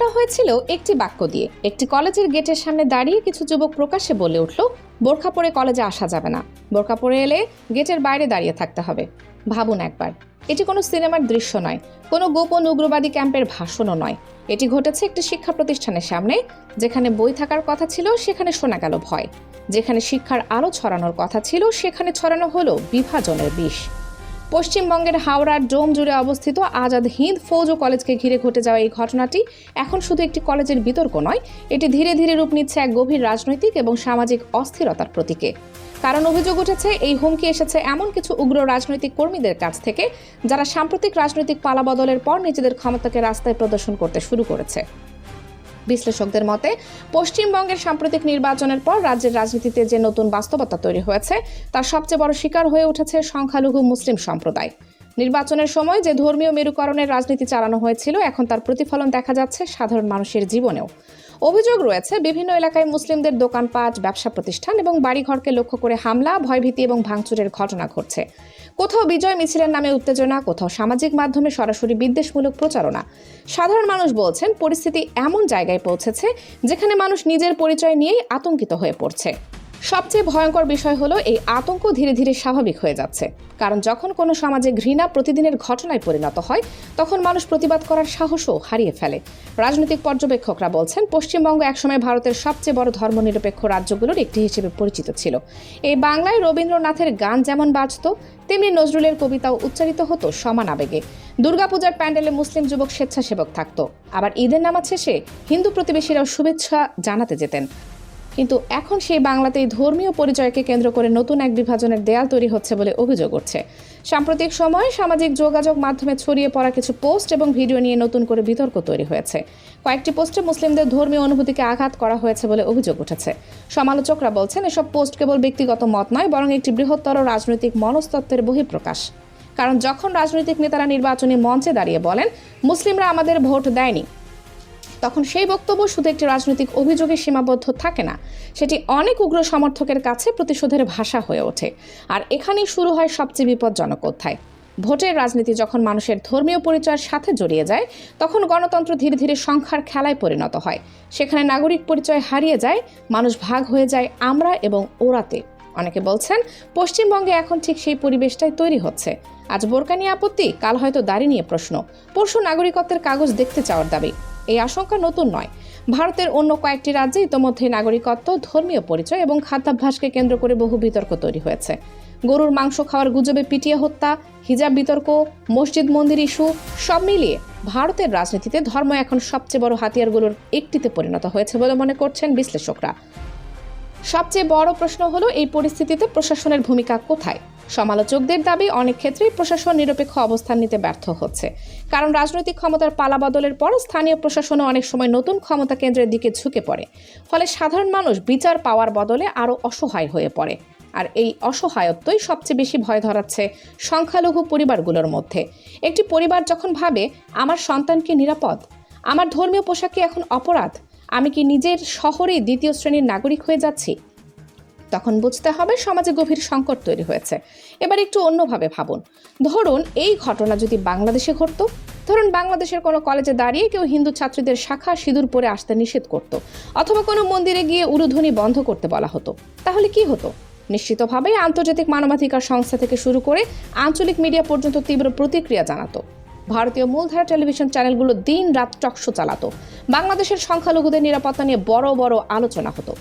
শুরুটা হয়েছিল একটি বাক্য দিয়ে। একটি কলেজের গেটের সামনে দাঁড়িয়ে কিছু যুবক প্রকাশ্যে বলে উঠল, বোরখা পরে কলেজে আসা যাবে না, বোরখা পরে এলে গেটের বাইরে দাঁড়িয়ে থাকতে হবে। ভাবুন একবার, এটি কোনো সিনেমার দৃশ্য নয়, কোনো গোপন উগ্রবাদী ক্যাম্পের ভাষণও নয়। এটি ঘটেছে একটি শিক্ষা প্রতিষ্ঠানের সামনে। যেখানে বই থাকার কথা ছিল সেখানে শোনা গেল ভয়, যেখানে শিক্ষার আলো ছড়ানোর কথা ছিল সেখানে ছড়ানো হলো বিভাজনের বিষ। পশ্চিমবঙ্গের হাওড়ার ডোম জুড়ে অবস্থিত আজাদ হিন্দ ফৌজ কলেজকে ঘিরে ঘটে যাওয়া এই ঘটনাটি এখন শুধু একটি কলেজের বিতর্ক নয়, এটি ধীরে ধীরে রূপ নিচ্ছে এক গভীর রাজনৈতিক এবং সামাজিক অস্থিরতার প্রতীকে। কারণ অভিযোগ উঠেছে এই হুমকি এসেছে এমন কিছু উগ্র রাজনৈতিক কর্মীদের কাছ থেকে, যারা সাম্প্রতিক রাজনৈতিক পালাবদলের পর নিজেদের ক্ষমতাকে রাস্তায় প্রদর্শন করতে শুরু করেছে। বিশ্লেষকদের মতে, পশ্চিমবঙ্গের সাম্প্রতিক নির্বাচনের পর রাজ্যের রাজনীতিতে যে নতুন বাস্তবতা তৈরি হয়েছে তার সবচেয়ে বড় শিকার হয়ে উঠেছে সংখ্যালঘু মুসলিম সম্প্রদায়। নির্বাচনের সময় যে ধর্মীয় মেরুকরণের রাজনীতি চালানো হয়েছিল, এখন তার প্রতিফলন দেখা যাচ্ছে সাধারণ মানুষের জীবনেও। অভিযোগ রয়েছে বিভিন্ন এলাকায় মুসলিমদের দোকানপাট, ব্যবসা প্রতিষ্ঠান এবং বাড়িঘরকে লক্ষ্য করে হামলা, ভয়ভীতি এবং ভাঙচুরের ঘটনা ঘটছে। কোথাও বিজয় মিছিলের নামে উত্তেজনা, কোথাও সামাজিক মাধ্যমে সরাসরি বিদ্বেষমূলক প্রচারণা। সাধারণ মানুষ বলছেন, পরিস্থিতি এমন জায়গায় পৌঁছেছে যেখানে মানুষ নিজের পরিচয় নিয়েই আতঙ্কিত হয়ে পড়ছে। সবচেয়ে ভয়ঙ্কর বিষয় হলো, এই আতঙ্ক ধীরে ধীরে স্বাভাবিক হয়ে যাচ্ছে। কারণ যখন কোনো সমাজে ঘৃণা প্রতিদিনের ঘটনায় পরিণত হয়, তখন মানুষ প্রতিবাদ করার সাহসও হারিয়ে ফেলে। রাজনৈতিক পর্যবেক্ষকরা বলছেন, পশ্চিমবঙ্গ একসময় ভারতের সবচেয়ে বড় ধর্মনিরপেক্ষ রাজ্যগুলোর একটি হিসেবে পরিচিত ছিল। এই বাংলায় রবীন্দ্রনাথের গান যেমন বাজত, তেমনি নজরুলের কবিতাও উচ্চারিত হতো সমান আবেগে। দুর্গাপূজার প্যান্ডেলে মুসলিম যুবক স্বেচ্ছাসেবক থাকত, আবার ঈদের নামাজ শেষে হিন্দু প্রতিবেশীরাও শুভেচ্ছা জানাতে যেতেন। কিন্তু এখন সেই বাংলাতেই ধর্মীয় পরিচয়কে কেন্দ্র করে নতুন এক বিভাজনের দেয়াল তৈরি হচ্ছে বলে অভিযোগ উঠছে। সাম্প্রতিক সময়ে সামাজিক যোগাযোগ মাধ্যমে ছড়িয়ে পড়া কিছু পোস্ট এবং ভিডিও নিয়ে নতুন করে বিতর্ক তৈরি হয়েছে। কয়েকটি পোস্টে মুসলিমদের ধর্মীয় অনুভূতিকে আঘাত করা হয়েছে বলে অভিযোগ উঠেছে। সমালোচকরা বলছেন, এসব পোস্ট কেবল ব্যক্তিগত মত নয়, বরং একটি বৃহত্তর রাজনৈতিক মনস্তত্ত্বের বহিঃপ্রকাশ। কারণ যখন রাজনৈতিক নেতারা নির্বাচনী মঞ্চে দাঁড়িয়ে বলেন, মুসলিমরা আমাদের ভোট দেয়নি, তখন সেই বক্তব্য শুধু একটি রাজনৈতিক অভিযোগে সীমাবদ্ধ থাকে না, সেটি অনেক উগ্র সমর্থকের কাছে প্রতিশোধের ভাষা হয়ে ওঠে। আর এখানেই শুরু হয় সবচেয়ে বিপজ্জনক অধ্যায়। ভোটের রাজনীতি যখন মানুষের ধর্মীয় পরিচয়ের সাথে জড়িয়ে যায়, তখন গণতন্ত্র ধীরে ধীরে সংখ্যার খেলায় পরিণত হয়। সেখানে নাগরিক পরিচয় হারিয়ে যায়, মানুষ ভাগ হয়ে যায় আমরা এবং ওরাতে। অনেকে বলছেন, পশ্চিমবঙ্গে এখন ঠিক সেই পরিবেশটাই তৈরি হচ্ছে। আজ বোরকা নিয়ে আপত্তি, কাল হয়তো দাড়ি নিয়ে প্রশ্ন, পরশু নাগরিকত্বের কাগজ দেখতে চাওয়ার দাবি। এই আশঙ্কা নতুন নয়। ভারতের অন্য কয়েকটি রাজ্যে ইতোমধ্যে নাগরিকত্ব, ধর্মীয় পরিচয় এবং খাদ্যাভ্যাসকে কেন্দ্র করে বহু বিতর্ক তৈরি হয়েছে। গরুর মাংস খাওয়ার গুজবে পিটিয়ে হত্যা, হিজাব বিতর্ক, মসজিদ মন্দির ইস্যু, সব মিলিয়ে ভারতের রাজনীতিতে ধর্ম এখন সবচেয়ে বড় হাতিয়ারগুলোর একটিতে পরিণত হয়েছে বলে মনে করছেন বিশ্লেষকরা। সবচেয়ে বড় প্রশ্ন হলো, এই পরিস্থিতিতে প্রশাসনের ভূমিকা কোথায়? সমালোচকদের দাবি, অনেক ক্ষেত্রেই প্রশাসন নিরপেক্ষ অবস্থান নিতে ব্যর্থ হচ্ছে। কারণ রাজনৈতিক ক্ষমতার পালাবদলের পর স্থানীয় প্রশাসনও অনেক সময় নতুন ক্ষমতা কেন্দ্রের দিকে ঝুঁকে পড়ে। ফলে সাধারণ মানুষ বিচার পাওয়ার বদলে আরও অসহায় হয়ে পড়ে। আর এই অসহায়ত্বই সবচেয়ে বেশি ভয় ধরাচ্ছে সংখ্যালঘু পরিবারগুলোর মধ্যে। একটি পরিবার যখন ভাবে, আমার সন্তান কি নিরাপদ, আমার ধর্মীয় পোশাক কি এখন অপরাধ, আমি কি নিজের শহরে দ্বিতীয় শ্রেণীর নাগরিক হয়ে যাচ্ছি, তখন বুঝতে হবে সমাজে গভীর সংকট তৈরি হয়েছে। এবার একটু অন্যভাবে ভাবুন। ধরুন এই ঘটনা যদি বাংলাদেশে ঘটত। ধরুন বাংলাদেশের কোনো কলেজে দাঁড়িয়ে কেউ হিন্দু ছাত্রীদের শাখা সিঁদুর পরে আসতে নিষেধ করত, অথবা কোনো মন্দিরে গিয়ে উলুধ্বনি বন্ধ করতে বলা হতো। তাহলে কি হতো? নিশ্চিতভাবেই আন্তর্জাতিক মানবাধিকার সংস্থা থেকে শুরু করে আঞ্চলিক মিডিয়া পর্যন্ত তীব্র প্রতিক্রিয়া জানাতো। ভারতীয় মূলধারা টেলিভিশন চ্যানেলগুলো দিন রাত টকশো চালাতো। বাংলাদেশের সংখ্যালঘুদের নিরাপত্তা নিয়ে বড় বড় আলোচনা হতো।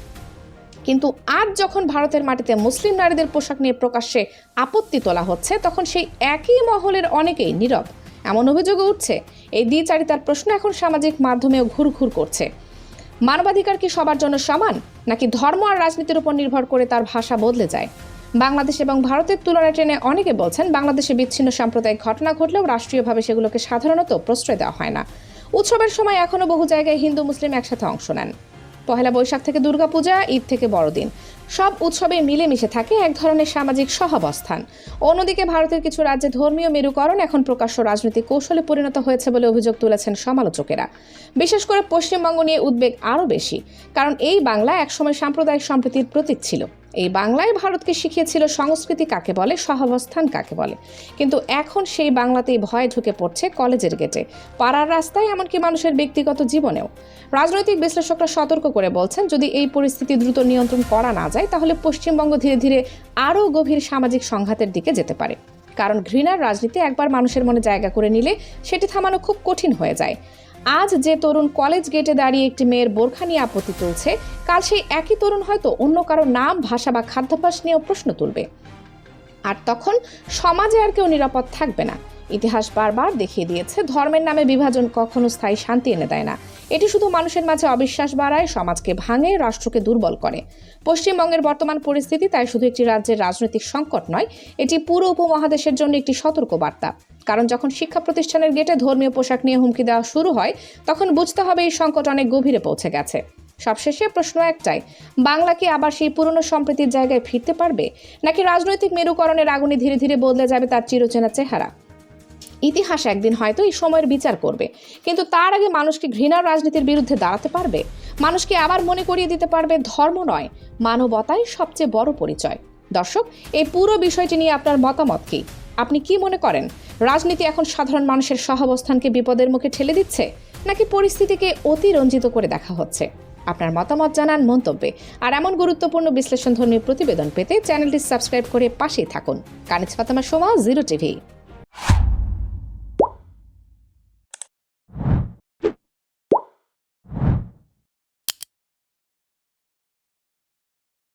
কিন্তু আজ যখন ভারতের মাটিতে মুসলিম নারীদের পোশাক নিয়ে প্রকাশ্যে আপত্তি তোলা হচ্ছে, তখন সেই একই মহলের অনেকেই নীরব। এমন অভিযোগ উঠছে, এই দ্বিচারিতার প্রশ্ন এখন সামাজিক মাধ্যমেও ঘুরঘুর করছে। মানবাধিকার কি সবার জন্য সমান, নাকি ধর্ম আর রাজনীতির উপর নির্ভর করে তার ভাষা বদলে যায়? বাংলাদেশ এবং ভারতের তুলনায় টেনে অনেকে বলছেন, বাংলাদেশে বিচ্ছিন্ন সাম্প্রদায়িক ঘটনা ঘটলেও রাষ্ট্রীয়ভাবে সেগুলোকে সাধারণত প্রশ্রয় দেওয়া হয় না। উৎসবের সময় এখনও বহু জায়গায় হিন্দু মুসলিম একসাথে অংশ নেন। পহেলা বৈশাখ থেকে দুর্গাপূজা, ঈদ থেকে বড়দিন, সব উৎসবে মিলেমিশে থাকে এক ধরনের সামাজিক সহাবস্থান। অন্যদিকে ভারতের কিছু রাজ্যে ধর্মীয় মেরুকরণ এখন প্রকাশ্য রাজনৈতিক কৌশলে পরিণত হয়েছে বলে অভিযোগ তুলেছেন সমালোচকেরা। বিশেষ করে পশ্চিমবঙ্গ নিয়ে উদ্বেগ আরও বেশি, কারণ এই বাংলা একসময় সাম্প্রদায়িক সম্প্রীতির প্রতীক ছিল। এই বাংলায় ভারতকে শিখিয়েছিল সংস্কৃতি কাকে বলে, সহাবস্থান কাকে বলে। কিন্তু এখন সেই বাংলাতেই ভয় ঢুকে পড়ছে কলেজের গেটে, পাড়ার রাস্তায়, এমনকি মানুষের ব্যক্তিগত জীবনেও। রাজনৈতিক বিশ্লেষকরা সতর্ক করে বলছেন, যদি এই পরিস্থিতি দ্রুত নিয়ন্ত্রণ করা না যায় তাহলে পশ্চিমবঙ্গ ধীরে ধীরে আরও গভীর সামাজিক সংঘাতের দিকে যেতে পারে। কারণ ঘৃণার রাজনীতি একবার মানুষের মনে জায়গা করে নিলে সেটি থামানো খুব কঠিন হয়ে যায়। আজ যে তরুণ কলেজ গেটে দাঁড়িয়ে একটি মেয়ের বোরখা নিয়ে আপত্তি তুলছে, কাল সেই একই তরুণ হয়তো অন্য কারো নাম, ভাষা বা খাদ্যাভ্যাস নিয়েও প্রশ্ন তুলবে। আর তখন সমাজে আর কেউ নিরাপদ থাকবে না। ইতিহাস বারবার দেখিয়ে দিয়েছে, ধর্মের নামে বিভাজন কখনো স্থায়ী শান্তি এনে দেয় না। এটি শুধু মানুষের মাঝে অবিশ্বাস বাড়ায়, সমাজকে ভাঙে, রাষ্ট্রকে দুর্বল করে। পশ্চিমবঙ্গের বর্তমান পরিস্থিতি তাই শুধু একটি রাজ্যের রাজনৈতিক সংকট নয়, এটি পুরো উপমহাদেশের জন্য একটি সতর্ক বার্তা। কারণ যখন শিক্ষা প্রতিষ্ঠানের গেটে ধর্মীয় পোশাক নিয়ে হুমকি দেওয়া শুরু হয়, তখন বুঝতে হবে এই সংকট অনেক গভীরে পৌঁছে গেছে। সবশেষে প্রশ্ন একটাই, বাংলা কি আবার সেই পুরনো সম্প্রীতির জায়গায় ফিরতে পারবে, নাকি রাজনৈতিক মেরুকরণের আগুনে ধীরে ধীরে বদলে যাবে তার চিরচেনা চেহারা? ইতিহাস একদিন হয়তো এই সময়ের বিচার করবে, কিন্তু তার আগে মানুষকে ঘৃণার রাজনীতির বিরুদ্ধে দাঁড়াতে পারবে, মানুষকে আবার মনে করিয়ে দিতে পারবে ধর্ম নয়, মানবতাই সবচেয়ে বড় পরিচয়। দর্শক, এই পুরো বিষয়টি নিয়ে আপনার মতামত কি? আপনি কি মনে করেন, রাজনীতি এখন সাধারণ মানুষের সহাবস্থানকে বিপদের মুখে ঠেলে দিচ্ছে, নাকি পরিস্থিতিকে অতিরঞ্জিত করে দেখা হচ্ছে? আপনার মতামত জানান মন্তব্যে। আর এমন গুরুত্বপূর্ণ বিশ্লেষণধর্মী প্রতিবেদন পেতে চ্যানেলটি সাবস্ক্রাইব করে পাশেই থাকুন। কানিজ ফাতেমা, সময় 0 টিভি।